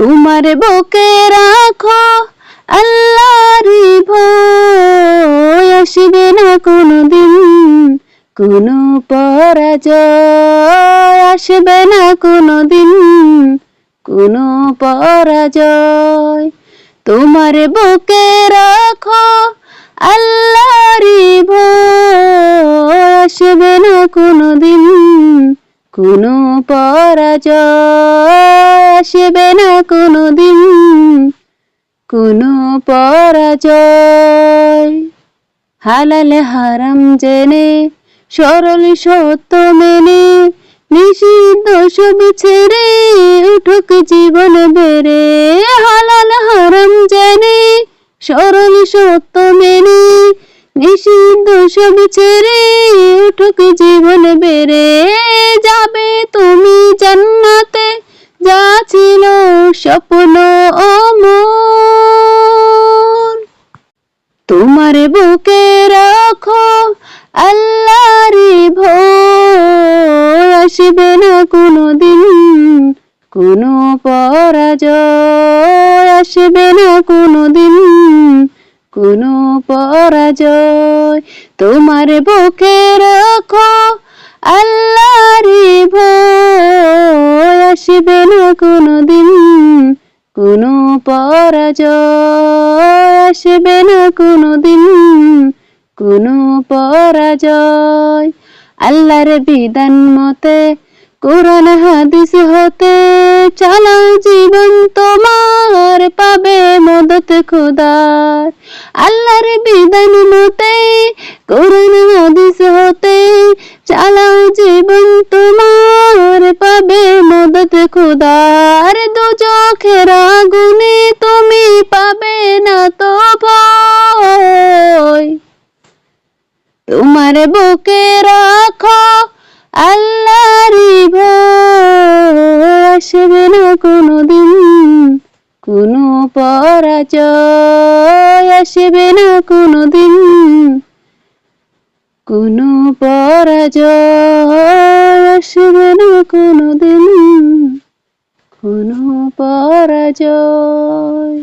তোমার বুকে রাখো আল্লাহর ভয়, আসবে না কোনোদিন কোনো পরাজয়, আসবে না কোনোদিন কোনো পরাজয়। তোমার বুকে রাখো আল্লাহর ভয়, আসবে না কোনোদিন কোনো পরাজয়, আসবে না কোনোদিন কোনো পরাজয়। হালাল হারাম জেনে সরল সত্য মেনে নিষিদ্ধ সব ছেড়ে উঠুক জীবন বেড়ে। হালাল হারাম জেনে সরল সত্য মেনে নিষিদ্ধ সব ছেড়ে উঠুক জীবন বেড়ে। যাবে তুমি জান্নাতে যা ছিল স্বপ্ন অমর। তোমার বুকে রাখো আল্লাহর ভয়, আসবে না কোনোদিন কোনো পরাজয়, আসবে না কোনোদিন কোনো পরাজয়। তোমার বুকে রাখো আল্লাহর ভয়, আসবে না কোনোদিন কোনো পরাজয়, আসবে না কোনোদিন কোনো পরাজয়। আল্লাহর বিধান মতে কোরআন হাদিস হতে চালাও জীবন তোমার, পাবে মদত খোদার। আল্লাহর বিধান মতে কোরআন হাদিস হতে চালাও জীবন তোমার, পাবে মদত খোদার। দুজখের আগুনে তুমি পাবে না তো ভয়। তোমার বুকে রাখো আল্লাহর ভয়, আসবে না কোনোদিন কোনো পরাজয়, আসবে না কোনোদিন কোনো পরাজয়, আসবে না কোনোদিন কোনো পরাজয়।